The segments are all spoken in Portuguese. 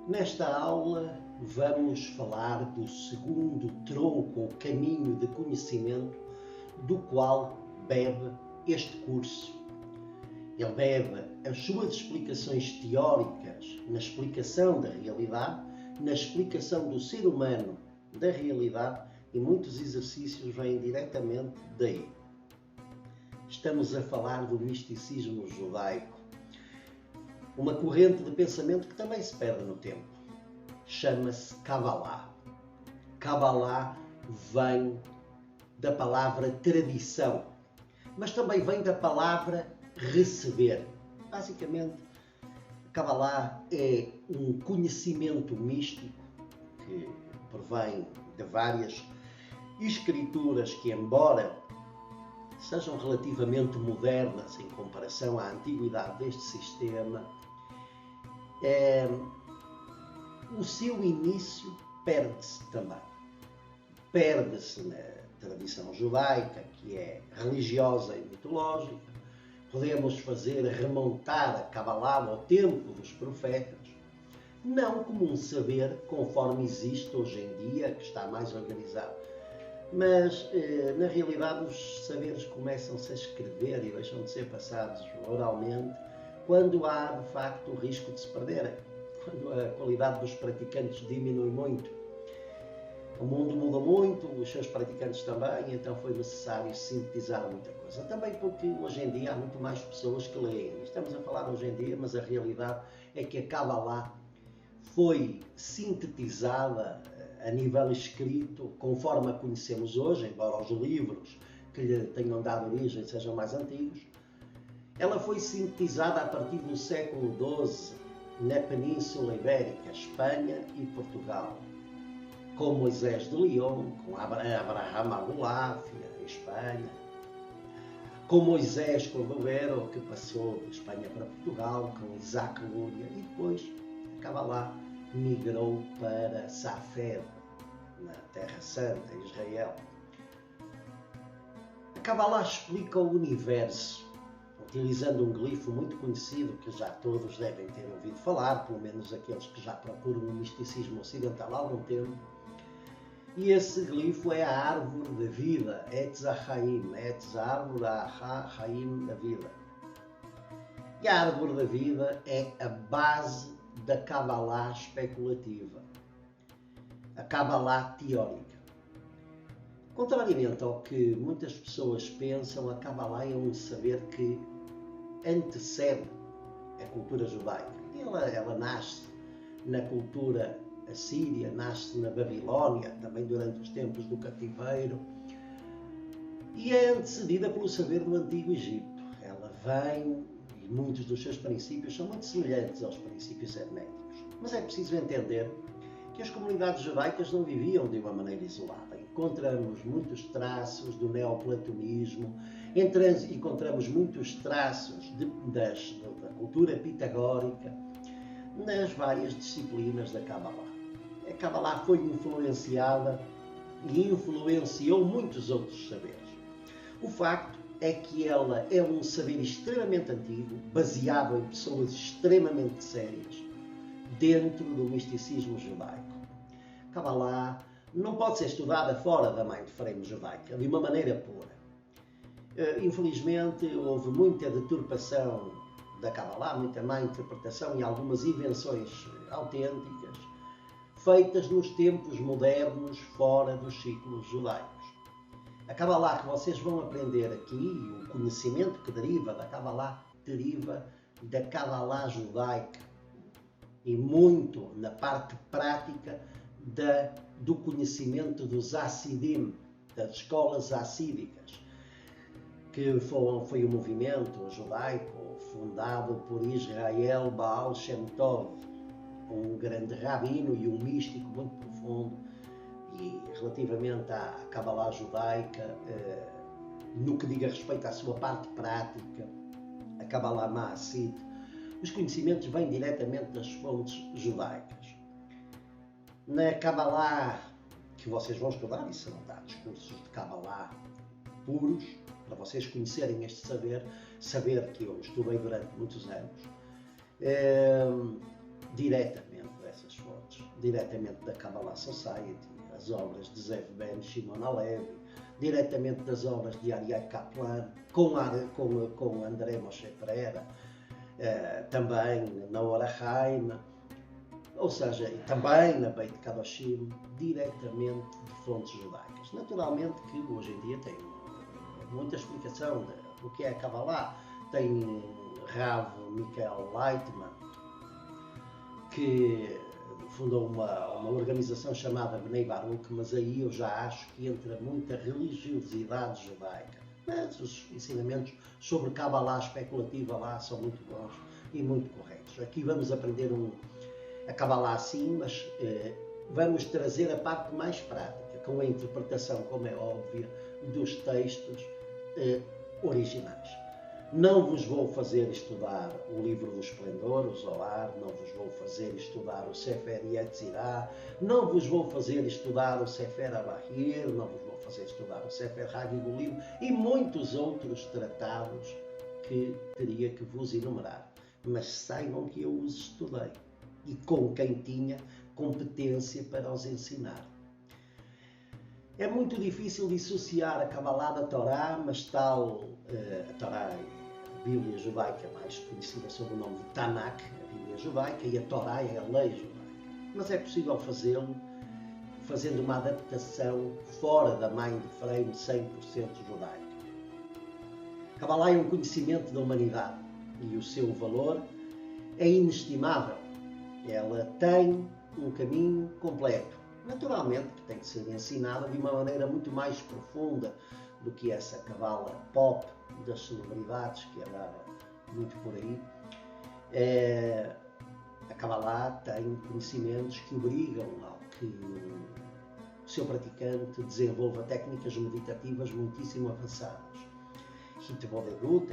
Nesta aula vamos falar do segundo tronco ou caminho de conhecimento do qual bebe este curso. Ele bebe as suas explicações teóricas na explicação da realidade, na explicação do ser humano da realidade, e muitos exercícios vêm diretamente daí. Estamos a falar do misticismo judaico, uma corrente de pensamento que também se perde no tempo. Chama-se Kabbalah. Kabbalah vem da palavra tradição, mas também vem da palavra receber. Basicamente, Kabbalah é um conhecimento místico que provém de várias escrituras que, embora sejam relativamente modernas em comparação à antiguidade deste sistema, o seu início perde-se também. Perde-se na tradição judaica, que é religiosa e mitológica. Podemos fazer remontar a Kabbalah ao tempo dos profetas, não como um saber conforme existe hoje em dia, que está mais organizado, mas na realidade os saberes começam-se a escrever e deixam de ser passados oralmente quando há de facto o risco de se perderem, quando a qualidade dos praticantes diminui muito. O mundo muda muito, os seus praticantes também, então foi necessário sintetizar muita coisa. Também porque hoje em dia há muito mais pessoas que leem. Estamos a falar hoje em dia, mas a realidade é que a Kabbalah foi sintetizada a nível escrito, conforme a conhecemos hoje, embora os livros que lhe tenham dado origem sejam mais antigos. Ela foi sintetizada a partir do século XII na Península Ibérica, Espanha e Portugal, com Moisés de León, com Abraham Abulafia, Espanha, com Moisés Cordovero, que passou de Espanha para Portugal, com Isaac Luria, e depois a Kabbalah migrou para Safed, na Terra Santa, Israel. A Kabbalah explica o universo, utilizando um glifo muito conhecido que já todos devem ter ouvido falar, pelo menos aqueles que já procuram o misticismo ocidental há algum tempo. E esse glifo é a árvore da vida, Etz HaChaim, Etz, a árvore HaChaim, da vida. E a árvore da vida é a base da Kabbalah especulativa, a Kabbalah teórica. Contrariamente ao que muitas pessoas pensam, a Kabbalah é um saber que antecede a cultura judaica. Ela nasce na cultura assíria, nasce na Babilónia, também durante os tempos do cativeiro, e é antecedida pelo saber do Antigo Egito. Ela vem, e muitos dos seus princípios são muito semelhantes aos princípios herméticos. Mas é preciso entender que as comunidades judaicas não viviam de uma maneira isolada. Encontramos muitos traços do neoplatonismo, encontramos muitos traços da cultura pitagórica nas várias disciplinas da Kabbalah. A Kabbalah foi influenciada e influenciou muitos outros saberes. O facto é que ela é um saber extremamente antigo, baseado em pessoas extremamente sérias, dentro do misticismo judaico. A Kabbalah não pode ser estudada fora da mindframe judaica, de uma maneira pura. Infelizmente, houve muita deturpação da Kabbalah, muita má interpretação e algumas invenções autênticas, feitas nos tempos modernos, fora dos ciclos judaicos. A Kabbalah que vocês vão aprender aqui, o conhecimento que deriva da Kabbalah, deriva da Kabbalah judaica e muito na parte prática do conhecimento dos Hassidim, das escolas hassídicas, que foi um movimento judaico fundado por Israel Baal Shem Tov, um grande rabino e um místico muito profundo. E relativamente à Kabbalah judaica, no que diga respeito à sua parte prática, a Kabbalah Maasit, os conhecimentos vêm diretamente das fontes judaicas. Na Kabbalah que vocês vão estudar, e serão dados cursos de Kabbalah puros, para vocês conhecerem este saber que eu estudei durante muitos anos, diretamente essas fontes, diretamente da Kabbalah Society, as obras de Zev Ben Shimon Halevi, diretamente das obras de Aryeh Kaplan, com André Moshe Pereira, também na Ora Haim, ou seja, também na Beit Kadoshim, diretamente de fontes judaicas. Naturalmente que hoje em dia tem muita explicação do que é a Kabbalah. Tem Rav Michael Leitman, que fundou uma organização chamada Bnei Baruch, mas aí eu já acho que entra muita religiosidade judaica. Mas os ensinamentos sobre Kabbalah especulativa lá são muito bons e muito corretos. Aqui vamos aprender a Kabbalah assim, mas vamos trazer a parte mais prática, com a interpretação, como é óbvio, dos textos originais. Não vos vou fazer estudar o livro do esplendor, o Zohar, não vos vou fazer estudar o Sefer Yetzirah, não vos vou fazer estudar o Sefer Abahir, não vos vou fazer estudar o Sefer Hagigulim e muitos outros tratados que teria que vos enumerar. Mas saibam que eu os estudei e com quem tinha competência para os ensinar. É muito difícil dissociar a Kabbalah da Torá, mas tal a Torá é a Bíblia judaica mais conhecida sob o nome de Tanakh, a Bíblia judaica, e a Torá é a lei judaica. Mas é possível fazê-lo fazendo uma adaptação fora da mindframe 100% judaica. A Kabbalah é um conhecimento da humanidade e o seu valor é inestimável. Ela tem um caminho completo. Naturalmente que tem que ser ensinada de uma maneira muito mais profunda do que essa Kabbalah pop das celebridades que andava muito por aí. A Kabbalah tem conhecimentos que obrigam ao que o seu praticante desenvolva técnicas meditativas muitíssimo avançadas. Hitbodedut,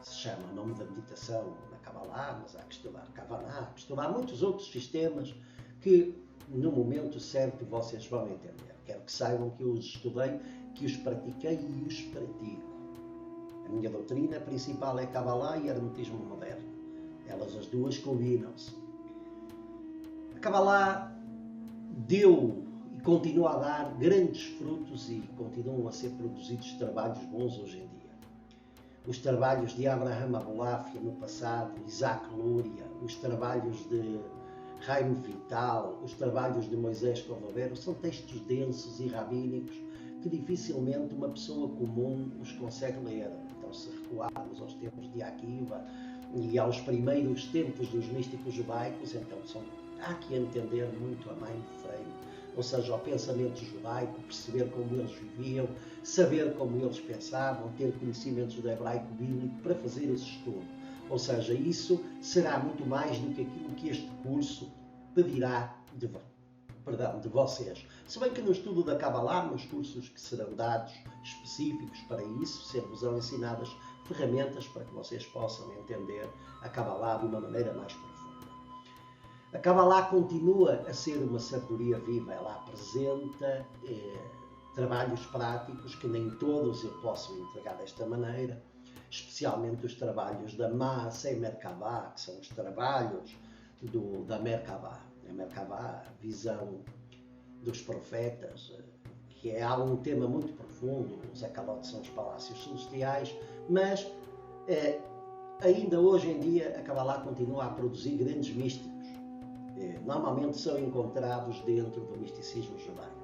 que se chama o nome da meditação na Kabbalah, mas há que estudar Kavanah, há que estudar muitos outros sistemas que no momento certo vocês vão entender. Quero que saibam que eu os estudei, que os pratiquei e os pratico. A minha doutrina principal é Kabbalah e Hermetismo moderno. Elas as duas combinam-se. A Kabbalah deu e continua a dar grandes frutos e continuam a ser produzidos trabalhos bons hoje em dia. Os trabalhos de Abraham Abulafia no passado, Isaac Luria, os trabalhos de Chaim Vital, os trabalhos de Moisés Cordovero são textos densos e rabínicos que dificilmente uma pessoa comum os consegue ler. Então, se recuarmos aos tempos de Akiva e aos primeiros tempos dos místicos judaicos, então há que entender muito a mindframe, ou seja, o pensamento judaico, perceber como eles viviam, saber como eles pensavam, ter conhecimentos do hebraico bíblico para fazer esse estudo. Ou seja, isso será muito mais do que aquilo que este curso pedirá de vocês. Se bem que no estudo da Kabbalah, nos cursos que serão dados específicos para isso, ser-vos-ão ensinadas ferramentas para que vocês possam entender a Kabbalah de uma maneira mais profunda. A Kabbalah continua a ser uma sabedoria viva. Ela apresenta trabalhos práticos que nem todos eu posso entregar desta maneira, especialmente os trabalhos da Maaseh Merkavah, que são os trabalhos da Merkavah. A Merkavah, a visão dos profetas, que é um tema muito profundo. Os Akalot são os palácios celestiais, mas ainda hoje em dia a Kabbalah continua a produzir grandes místicos. Normalmente são encontrados dentro do misticismo judaico.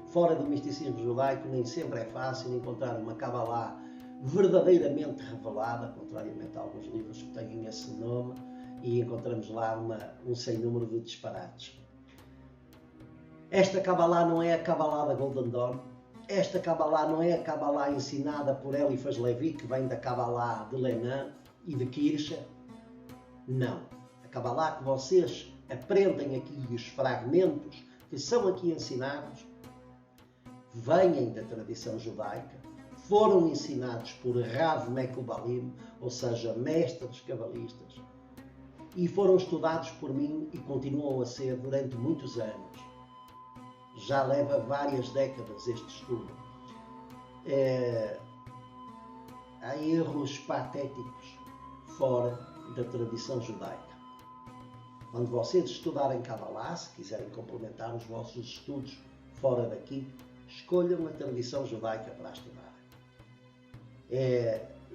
Fora do misticismo judaico nem sempre é fácil encontrar uma Kabbalah verdadeiramente revelada, contrariamente a alguns livros que têm esse nome, e encontramos lá um sem número de disparates. Esta Kabbalah não é a Kabbalah da Golden Dawn. Esta Kabbalah não é a Kabbalah ensinada por Eliphas Levi, que vem da Kabbalah de Lenin e de Kirsha. Não. A Kabbalah que vocês aprendem aqui, os fragmentos que são aqui ensinados, vêm da tradição judaica, foram ensinados por Rav Mekubalim, ou seja, mestres cabalistas, e foram estudados por mim e continuam a ser durante muitos anos. Já leva várias décadas este estudo. Há erros patéticos fora da tradição judaica. Quando vocês estudarem Kabbalah, se quiserem complementar os vossos estudos fora daqui, escolham a tradição judaica para estudar.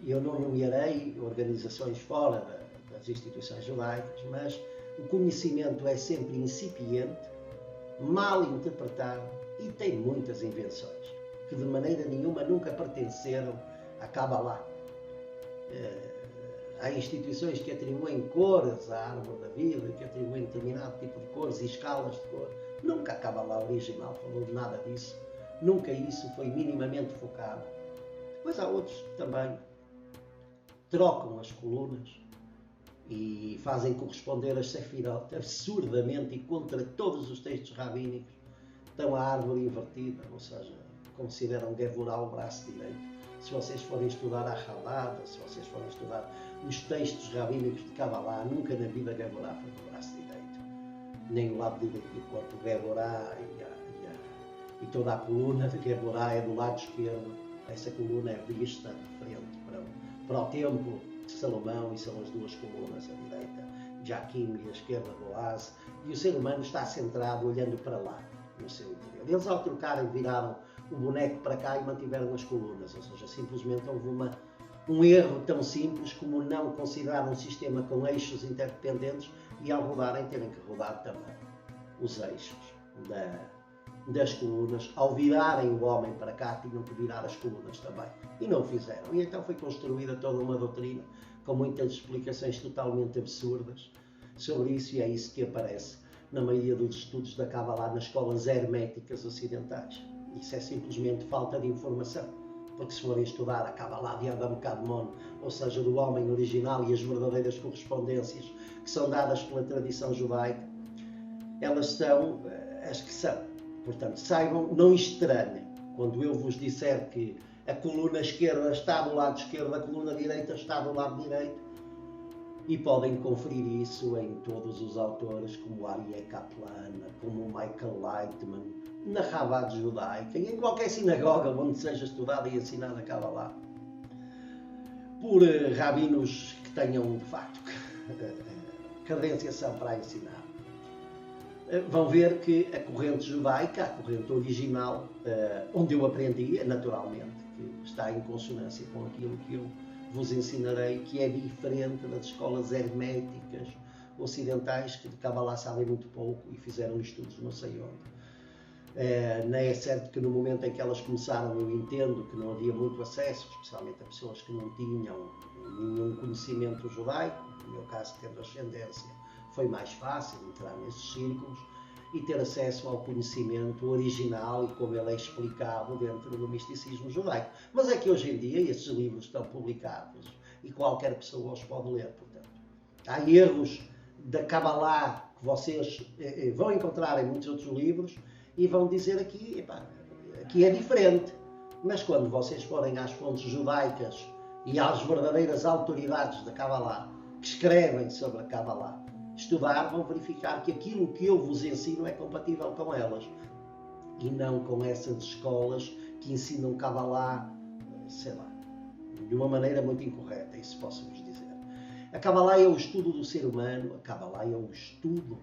Eu não nomearei organizações fora das instituições judaicas, mas o conhecimento é sempre incipiente, mal interpretado e tem muitas invenções, que de maneira nenhuma nunca pertenceram a Kabbalah. Há instituições que atribuem cores à árvore da vida, que atribuem determinado tipo de cores e escalas de cor. Nunca a Kabbalah original falou de nada disso. Nunca isso foi minimamente focado. Depois há outros que também trocam as colunas e fazem corresponder as sefirot absurdamente e contra todos os textos rabínicos. Dão a árvore invertida, ou seja, consideram Gevurah o braço direito. Se vocês forem estudar a Chabad, se vocês forem estudar os textos rabínicos de Kabbalah, nunca na vida Gevurah foi no braço direito, nem o lado direito do corpo. Gevurah e toda a coluna de Gevurah é do lado esquerdo. Essa coluna é vista de frente para o templo de Salomão, e são as duas colunas, a direita Jaquim e a esquerda Boaz, e o ser humano está centrado olhando para lá, no seu interior. Eles, ao trocarem, viraram o boneco para cá e mantiveram as colunas, ou seja, simplesmente houve um erro tão simples como não considerar um sistema com eixos interdependentes e, ao rodarem, terem que rodar também os eixos das colunas. Ao virarem o homem para cá, tinham que virar as colunas também, e não o fizeram. E então foi construída toda uma doutrina com muitas explicações totalmente absurdas sobre isso, e é isso que aparece na maioria dos estudos da Kabbalah nas escolas herméticas ocidentais. Isso é simplesmente falta de informação, porque se forem estudar a Kabbalah de Adam Kadmon, ou seja, do homem original, e as verdadeiras correspondências que são dadas pela tradição judaica, elas são as que são. Portanto, saibam, não estranhem quando eu vos disser que a coluna esquerda está do lado esquerdo, a coluna direita está do lado direito, e podem conferir isso em todos os autores, como Aryeh Kaplan, como Michael Lightman, na Chabad judaica e em qualquer sinagoga onde seja estudada e ensinada a Kabbalah, por rabinos que tenham, de facto, credenciação para ensinar. Vão ver que a corrente judaica, a corrente original, onde eu aprendi, naturalmente, que está em consonância com aquilo que eu vos ensinarei, que é diferente das escolas herméticas ocidentais, que de Kabbalah sabem muito pouco e fizeram estudos não sei onde. Não é certo que no momento em que elas começaram, eu entendo que não havia muito acesso, especialmente a pessoas que não tinham nenhum conhecimento judaico. No meu caso, tendo ascendência, foi mais fácil entrar nesses círculos e ter acesso ao conhecimento original e como ele é explicado dentro do misticismo judaico. Mas é que hoje em dia esses livros estão publicados e qualquer pessoa os pode ler, portanto. Há erros da Kabbalah que vocês vão encontrar em muitos outros livros e vão dizer aqui é diferente. Mas quando vocês forem às fontes judaicas e às verdadeiras autoridades da Kabbalah que escrevem sobre a Kabbalah, estudar, vão verificar que aquilo que eu vos ensino é compatível com elas e não com essas escolas que ensinam Kabbalah, sei lá, de uma maneira muito incorreta, isso posso-vos dizer. A Kabbalah é o estudo do ser humano, a Kabbalah é o estudo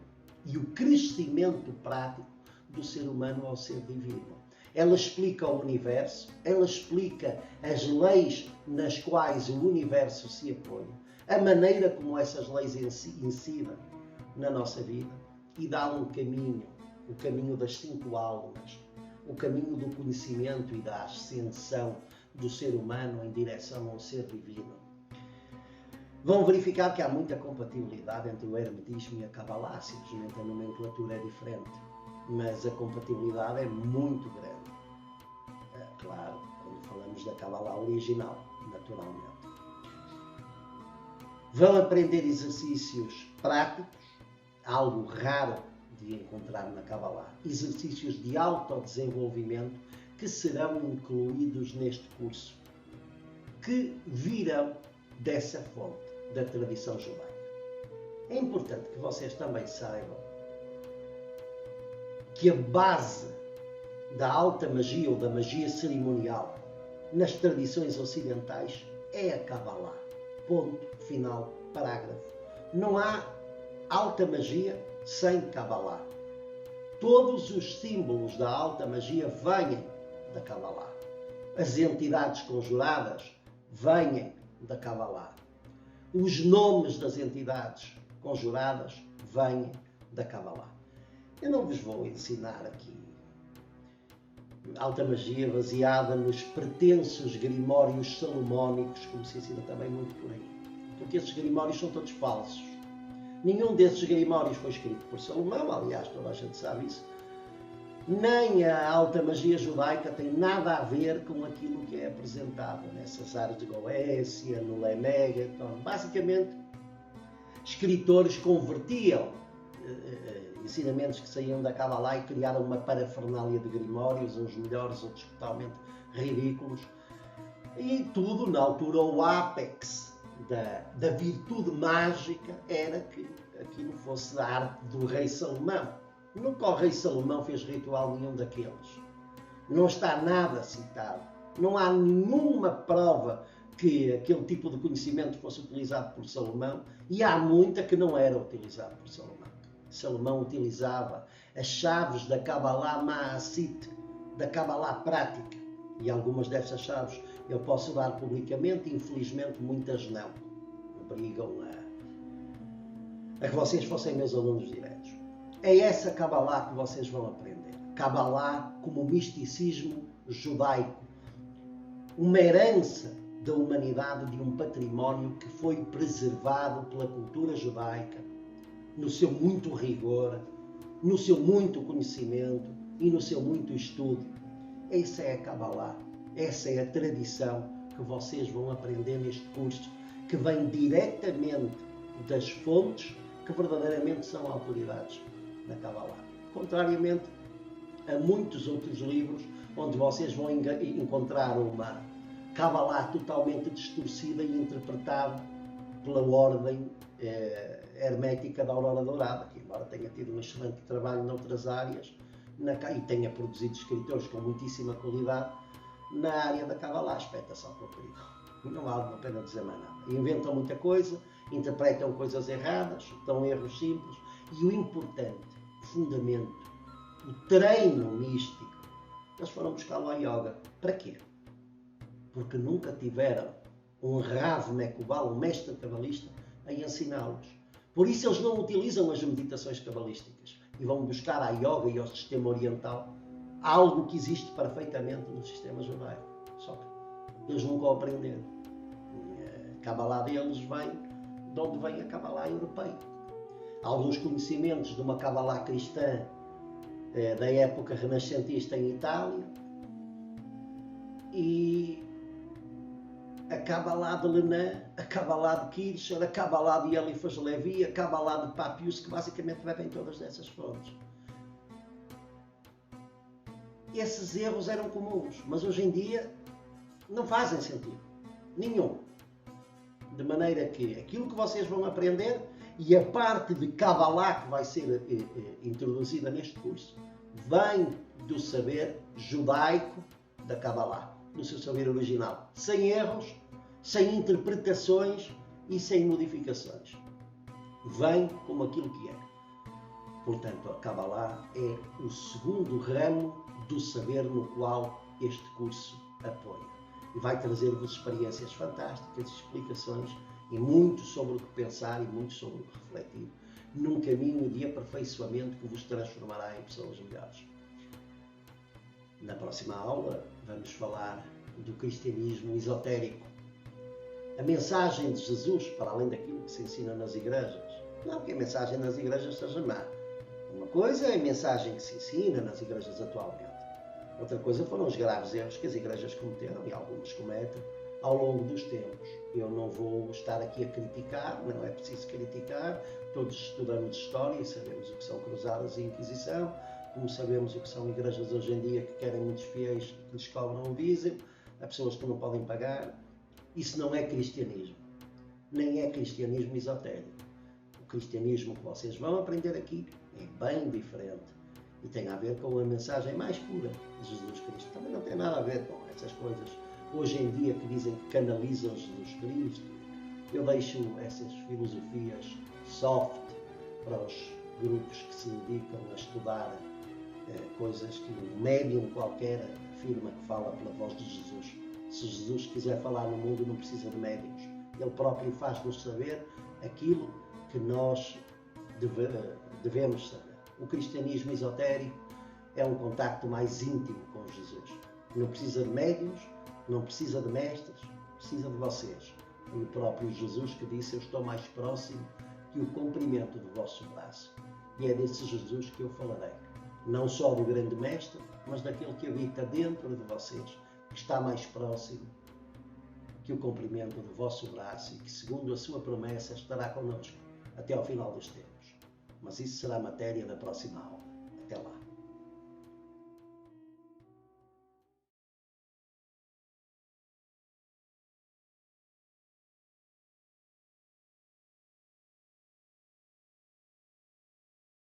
e o crescimento prático do ser humano ao ser divino. Ela explica o universo, ela explica as leis nas quais o universo se apoia, a maneira como essas leis incidem na nossa vida e dá um caminho, o caminho das 5 almas, o caminho do conhecimento e da ascensão do ser humano em direção ao ser divino. Vão verificar que há muita compatibilidade entre o hermetismo e a Kabbalah, simplesmente a nomenclatura é diferente, mas a compatibilidade é muito grande. Claro, quando falamos da Kabbalah original, naturalmente. Vão aprender exercícios práticos, algo raro de encontrar na Kabbalah, exercícios de autodesenvolvimento que serão incluídos neste curso, que virão dessa fonte da tradição judaica. É importante que vocês também saibam que a base da alta magia ou da magia cerimonial nas tradições ocidentais é a Kabbalah. Ponto, final, parágrafo. Não há alta magia sem Kabbalah. Todos os símbolos da alta magia vêm da Kabbalah. As entidades conjuradas vêm da Kabbalah. Os nomes das entidades conjuradas vêm da Kabbalah. Eu não vos vou ensinar aqui alta magia baseada nos pretensos grimórios salomónicos, como se ensina também muito por aí. Porque esses grimórios são todos falsos. Nenhum desses grimórios foi escrito por Salomão, aliás, toda a gente sabe isso. Nem a alta magia judaica tem nada a ver com aquilo que é apresentado nessas áreas de Goécia, no Lemegeton. Basicamente, escritores convertiam ensinamentos que saíam da Kabbalah e criaram uma parafernália de grimórios, uns melhores, outros totalmente ridículos. E tudo, na altura, o ápex da virtude mágica era que aquilo fosse da arte do rei Salomão. Nunca o rei Salomão fez ritual nenhum daqueles. Não está nada citado. Não há nenhuma prova que aquele tipo de conhecimento fosse utilizado por Salomão, e há muita que não era utilizado por Salomão. Salomão utilizava as chaves da Kabbalah Ma'asit, da Kabbalah prática. E algumas dessas chaves eu posso dar publicamente, infelizmente muitas não. Obrigam a que vocês fossem meus alunos diretos. É essa Kabbalah que vocês vão aprender. Kabbalah como misticismo judaico. Uma herança da humanidade, de um património que foi preservado pela cultura judaica, no seu muito rigor, no seu muito conhecimento e no seu muito estudo. Essa é a Kabbalah, essa é a tradição que vocês vão aprender neste curso, que vem diretamente das fontes que verdadeiramente são autoridades na Kabbalah. Contrariamente a muitos outros livros, onde vocês vão encontrar uma Kabbalah totalmente distorcida e interpretada pela ordem hermética da Aurora Dourada, que embora tenha tido um excelente trabalho noutras áreas e tenha produzido escritores com muitíssima qualidade, na área da Kabbalah espeta-se ao comprido. Não vale a pena dizer mais nada. Inventam muita coisa, interpretam coisas erradas, dão erros simples, e o importante, o fundamento, o treino místico, eles foram buscá-lo à yoga. Para quê? Porque nunca tiveram um Rav Mekubal, um mestre cabalista, a ensiná-los. Por isso eles não utilizam as meditações cabalísticas e vão buscar à yoga e ao sistema oriental algo que existe perfeitamente no sistema judaico. Só que eles nunca o aprenderam. A Kabbalah deles vem de onde vem a Kabbalah europeia. Alguns conhecimentos de uma Kabbalah cristã da época renascentista em Itália, e a Kabbalah de Lenin, a Kabbalah de Kircher, a Kabbalah de Eliphas Levi, a Kabbalah de Papius, que basicamente bebem todas dessas fontes. Esses erros eram comuns, mas hoje em dia não fazem sentido nenhum. De maneira que aquilo que vocês vão aprender e a parte de Kabbalah que vai ser introduzida neste curso vem do saber judaico da Kabbalah, do seu saber original, sem erros, sem interpretações e sem modificações. Vem como aquilo que é. Portanto, a Kabbalah é o segundo ramo do saber no qual este curso apoia. E vai trazer-vos experiências fantásticas, explicações e muito sobre o que pensar e muito sobre o que refletir, num caminho de aperfeiçoamento que vos transformará em pessoas melhores. Na próxima aula vamos falar do cristianismo esotérico. A mensagem de Jesus, para além daquilo que se ensina nas igrejas. Não que a mensagem nas igrejas seja má. Uma coisa é a mensagem que se ensina nas igrejas atualmente. Outra coisa foram os graves erros que as igrejas cometeram, e algumas cometem, ao longo dos tempos. Eu não vou estar aqui a criticar, não é preciso criticar. Todos estudamos história e sabemos o que são cruzadas e inquisição, como sabemos o que são igrejas hoje em dia que querem muitos fiéis que lhes cobram o dízimo, a pessoas que não podem pagar. Isso não é cristianismo, nem é cristianismo esotérico. O cristianismo que vocês vão aprender aqui é bem diferente e tem a ver com a mensagem mais pura de Jesus Cristo. Também não tem nada a ver com essas coisas hoje em dia que dizem que canalizam Jesus Cristo. Eu deixo essas filosofias soft para os grupos que se dedicam a estudar coisas que um médium qualquer afirma que fala pela voz de Jesus. Se Jesus quiser falar no mundo, não precisa de médiums. Ele próprio faz-nos saber aquilo que nós devemos saber. O cristianismo esotérico é um contacto mais íntimo com Jesus. Não precisa de médiums, não precisa de mestres, precisa de vocês. Foi o próprio Jesus que disse: eu estou mais próximo que o comprimento do vosso braço. E é desse Jesus que eu falarei. Não só do grande mestre, mas daquele que habita dentro de vocês, que está mais próximo que o comprimento do vosso braço e que, segundo a sua promessa, estará connosco até ao final dos tempos. Mas isso será matéria da próxima aula. Até lá.